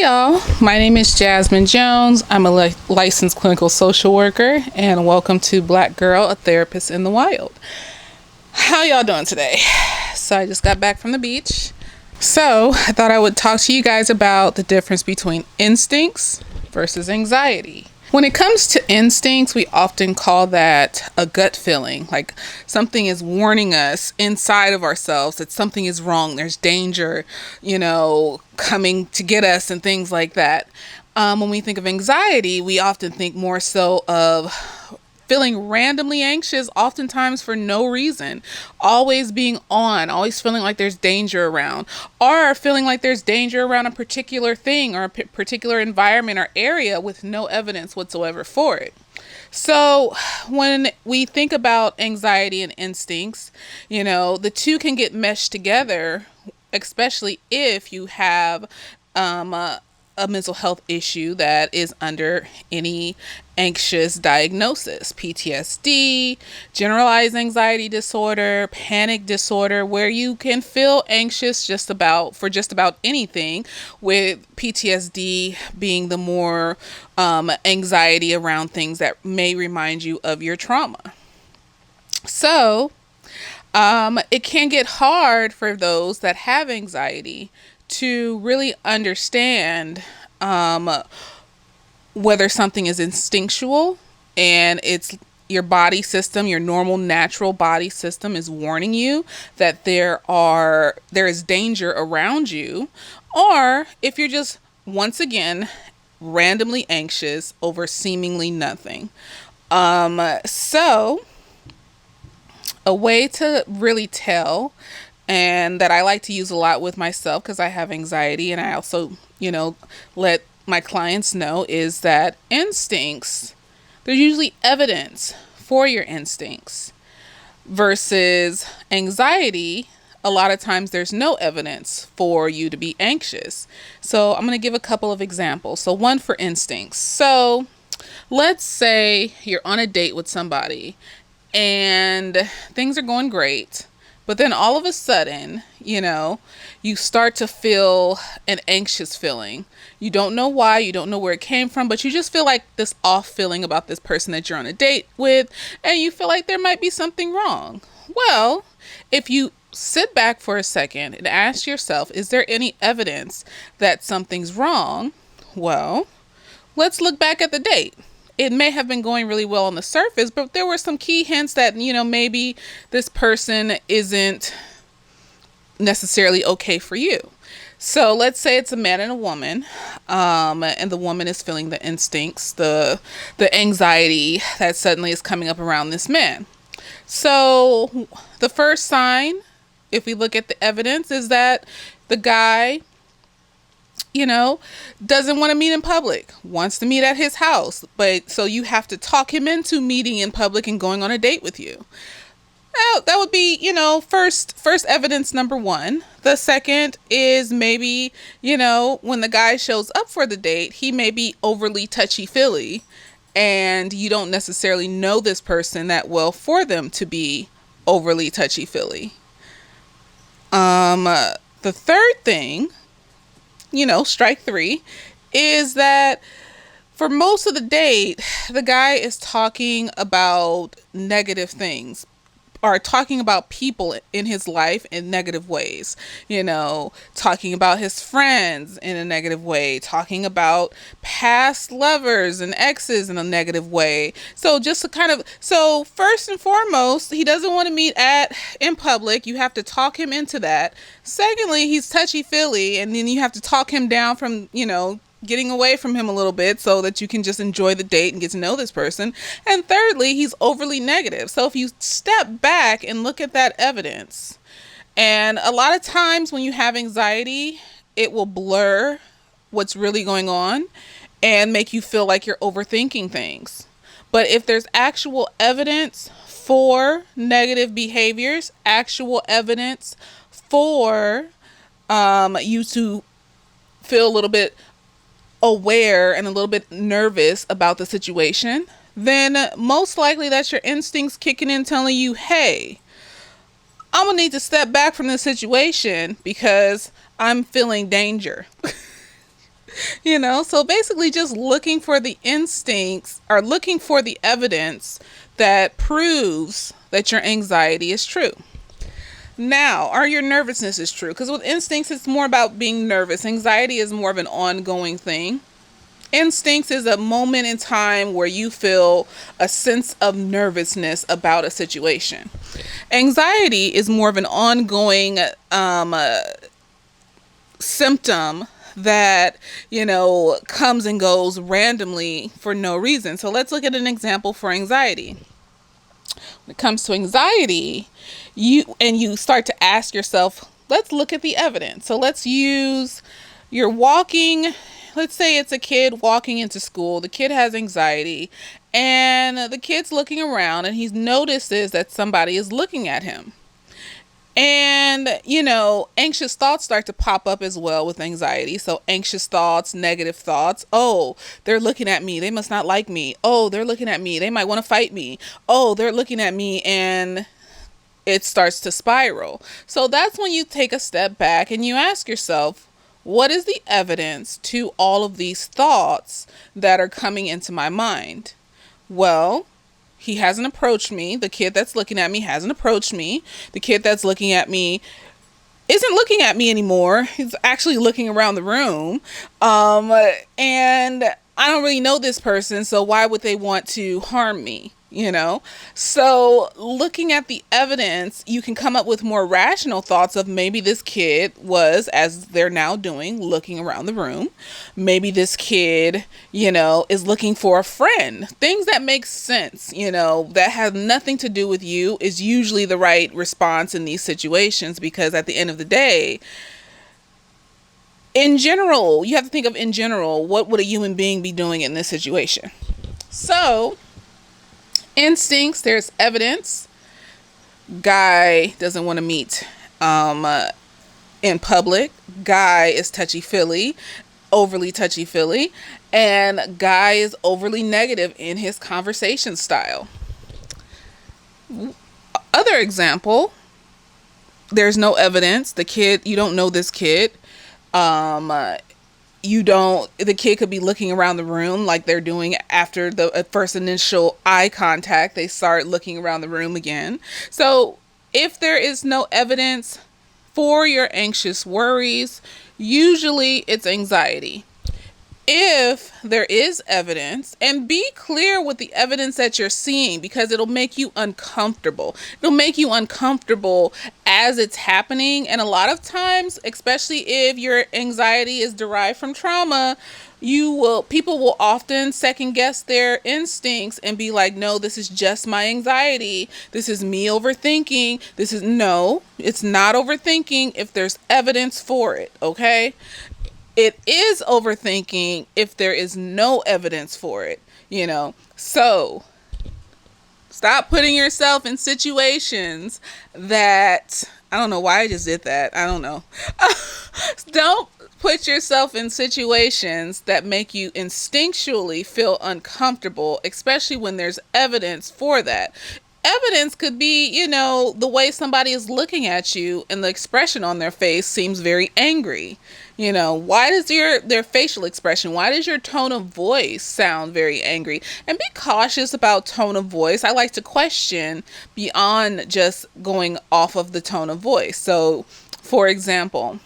Y'all. My name is Jasmine Jones. I'm a licensed clinical social worker, and welcome to Black Girl, a Therapist in the Wild. How y'all doing today? So I just got back from the beach. So I thought I would talk to you guys about the difference between instincts versus anxiety. When it comes to instincts, we often call that a gut feeling, like something is warning us inside of ourselves that something is wrong. There's danger, coming to get us and things like that. When we think of anxiety, we often think more so of feeling randomly anxious, oftentimes for no reason, always being on, always feeling like there's danger around, or feeling like there's danger around a particular thing or a particular environment or area with no evidence whatsoever for it. So when we think about anxiety and instincts, the two can get meshed together, especially if you have a mental health issue that is under any anxious diagnosis, PTSD, generalized anxiety disorder, panic disorder, where you can feel anxious for just about anything, with PTSD being the more anxiety around things that may remind you of your trauma. So it can get hard for those that have anxiety to really understand whether something is instinctual and it's your body system, your normal natural body system is warning you that there is danger around you, or if you're just once again randomly anxious over seemingly nothing. So a way to really tell, and that I like to use a lot with myself because I have anxiety, and I also, let my clients know, is that instincts, there's usually evidence for your instincts, versus anxiety. A lot of times there's no evidence for you to be anxious. So I'm going to give a couple of examples. So one for instincts. So let's say you're on a date with somebody and things are going great. But then all of a sudden, you start to feel an anxious feeling. You don't know why, you don't know where it came from, but you just feel like this off feeling about this person that you're on a date with, and you feel like there might be something wrong. Well, if you sit back for a second and ask yourself, is there any evidence that something's wrong? Well, let's look back at the date. It may have been going really well on the surface, but there were some key hints that, maybe this person isn't necessarily okay for you. So let's say it's a man and a woman, and the woman is feeling the instincts, the anxiety that suddenly is coming up around this man. So the first sign, if we look at the evidence, is that the guy doesn't want to meet in public, wants to meet at his house. But so you have to talk him into meeting in public and going on a date with you. Now, that would be, first evidence number one. The second is maybe, when the guy shows up for the date, he may be overly touchy-feely, and you don't necessarily know this person that well for them to be overly touchy-feely. The third thing, strike three, is that for most of the date, the guy is talking about negative things, or talking about people in his life in negative ways, talking about his friends in a negative way, talking about past lovers and exes in a negative way. So so first and foremost, he doesn't want to meet in public. You have to talk him into that. Secondly, he's touchy-feely, and then you have to talk him down from, getting away from him a little bit so that you can just enjoy the date and get to know this person. And thirdly, he's overly negative. So if you step back and look at that evidence, and a lot of times when you have anxiety, it will blur what's really going on and make you feel like you're overthinking things. But if there's actual evidence for negative behaviors, actual evidence for you to feel a little bit aware and a little bit nervous about the situation, then most likely that's your instincts kicking in, telling you, hey, I'm gonna need to step back from this situation because I'm feeling danger. So basically just looking for the instincts or looking for the evidence that proves that your anxiety is true. Now, are your nervousness is true? Because with instincts, it's more about being nervous. Anxiety is more of an ongoing thing. Instincts is a moment in time where you feel a sense of nervousness about a situation. Anxiety is more of an ongoing symptom that comes and goes randomly for no reason. So let's look at an example for anxiety. When it comes to anxiety, you start to ask yourself, let's look at the evidence. So you're walking. Let's say it's a kid walking into school. The kid has anxiety and the kid's looking around and he notices that somebody is looking at him. And, anxious thoughts start to pop up as well with anxiety. So anxious thoughts, negative thoughts. Oh, they're looking at me. They must not like me. Oh, they're looking at me. They might want to fight me. Oh, they're looking at me. And it starts to spiral. So that's when you take a step back and you ask yourself, what is the evidence to all of these thoughts that are coming into my mind? Well, he hasn't approached me. The kid that's looking at me hasn't approached me. The kid that's looking at me isn't looking at me anymore. He's actually looking around the room. And I don't really know this person, so why would they want to harm me? So looking at the evidence, you can come up with more rational thoughts of maybe this kid was, as they're now doing, looking around the room. Maybe this kid, is looking for a friend. Things that make sense, that have nothing to do with you is usually the right response in these situations, because at the end of the day, in general, you have to think of in general, what would a human being be doing in this situation? So instincts, there's evidence. Guy doesn't want to meet in public. Guy is touchy-feely, overly touchy-feely, and guy is overly negative in his conversation style. Other example, there's no evidence. The kid, you don't know this kid. The kid could be looking around the room like they're doing after the first initial eye contact. They start looking around the room again. So if there is no evidence for your anxious worries, usually it's anxiety. If there is evidence, and be clear with the evidence that you're seeing, because it'll make you uncomfortable. It'll make you uncomfortable as it's happening. And a lot of times, especially if your anxiety is derived from trauma, people will often second guess their instincts and be like, no, this is just my anxiety. This is me overthinking. No, it's not overthinking if there's evidence for it. Okay. It is overthinking if there is no evidence for it, So stop putting yourself in situations that, I don't know why I just did that. I don't know. Don't put yourself in situations that make you instinctually feel uncomfortable, especially when there's evidence for that. Evidence could be, the way somebody is looking at you and the expression on their face seems very angry. Why does their facial expression, why does your tone of voice sound very angry? And be cautious about tone of voice. I like to question beyond just going off of the tone of voice. So, for example,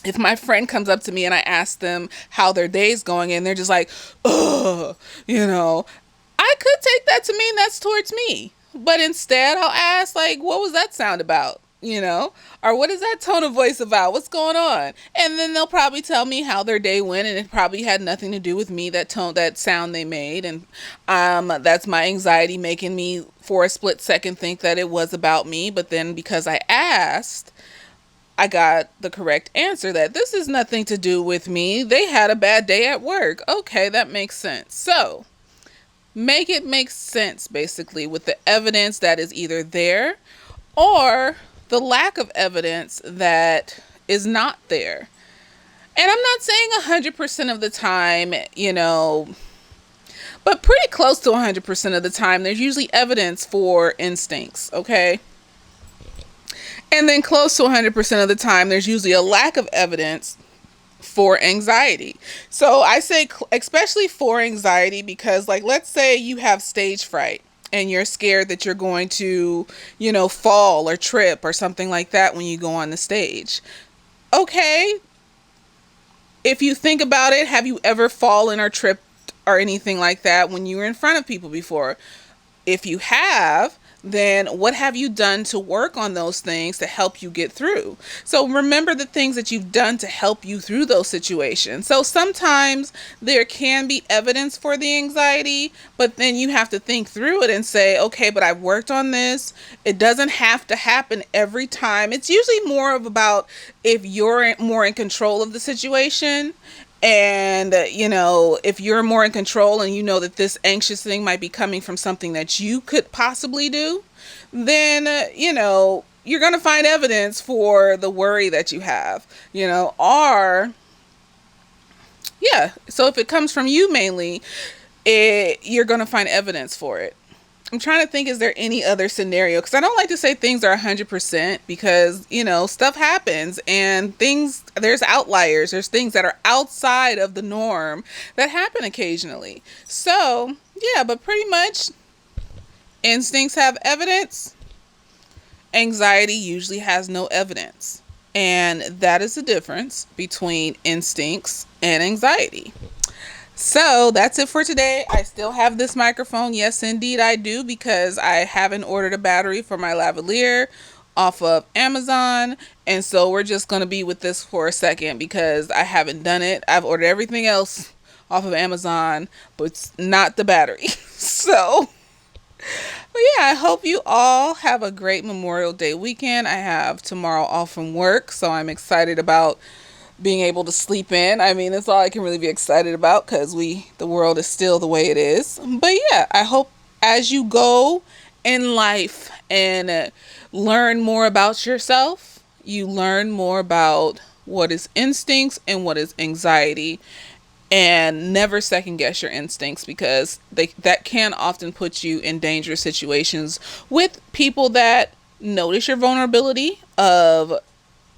if my friend comes up to me and I ask them how their day's going and they're just like, ugh, I could take that to mean that's towards me. But instead, I'll ask, like, what was that sound about? Or what is that tone of voice about? What's going on? And then they'll probably tell me how their day went, and it probably had nothing to do with me, that sound they made. And that's my anxiety making me, for a split second, think that it was about me. But then because I asked, I got the correct answer that this is nothing to do with me. They had a bad day at work. Okay, that makes sense. So make it make sense, basically, with the evidence that is either there or the lack of evidence that is not there. And I'm not saying 100% of the time, but pretty close to 100% of the time, there's usually evidence for instincts, okay? And then close to 100% of the time, there's usually a lack of evidence for anxiety. So I say, especially for anxiety, because, like, let's say you have stage fright and you're scared that you're going to, fall or trip or something like that when you go on the stage. Okay, if you think about it, have you ever fallen or tripped or anything like that when you were in front of people before? If you have, then what have you done to work on those things to help you get through? So remember the things that you've done to help you through those situations. So sometimes there can be evidence for the anxiety, but then you have to think through it and say, okay, but I've worked on this. It doesn't have to happen every time. It's usually more of about if you're more in control of the situation, and, if you're more in control and you know that this anxious thing might be coming from something that you could possibly do, then, you're going to find evidence for the worry that you have, or, yeah. So if it comes from you mainly, you're going to find evidence for it. I'm trying to think, is there any other scenario? Because I don't like to say things are 100% because, stuff happens and there's outliers. There's things that are outside of the norm that happen occasionally. So, yeah, but pretty much instincts have evidence. Anxiety usually has no evidence. And that is the difference between instincts and anxiety. So that's it for today. I still have this microphone. Yes, indeed I do, because I haven't ordered a battery for my lavalier off of Amazon. And so we're just going to be with this for a second because I haven't done it. I've ordered everything else off of Amazon, but it's not the battery. So, but yeah, I hope you all have a great Memorial Day weekend. I have tomorrow off from work, so I'm excited about being able to sleep in. I mean, that's all I can really be excited about because the world is still the way it is. But yeah, I hope as you go in life and learn more about yourself, you learn more about what is instincts and what is anxiety, and never second guess your instincts because that can often put you in dangerous situations with people that notice your vulnerability of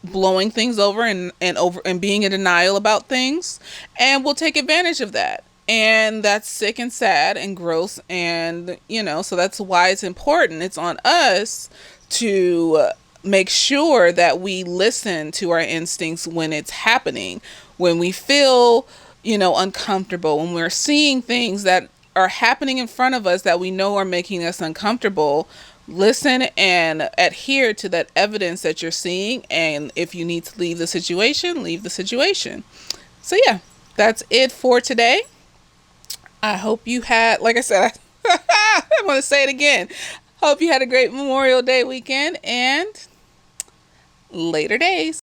blowing things over and being in denial about things, and will take advantage of that. And that's sick and sad and gross, and so that's why it's important. It's on us to make sure that we listen to our instincts when it's happening, when we feel uncomfortable, when we're seeing things that are happening in front of us that we know are making us uncomfortable. Listen and adhere to that evidence that you're seeing, and if you need to leave the situation, leave the situation. So yeah, that's it for today. I hope you had, like I said, I want to say it again. Hope you had a great Memorial Day weekend, and later days.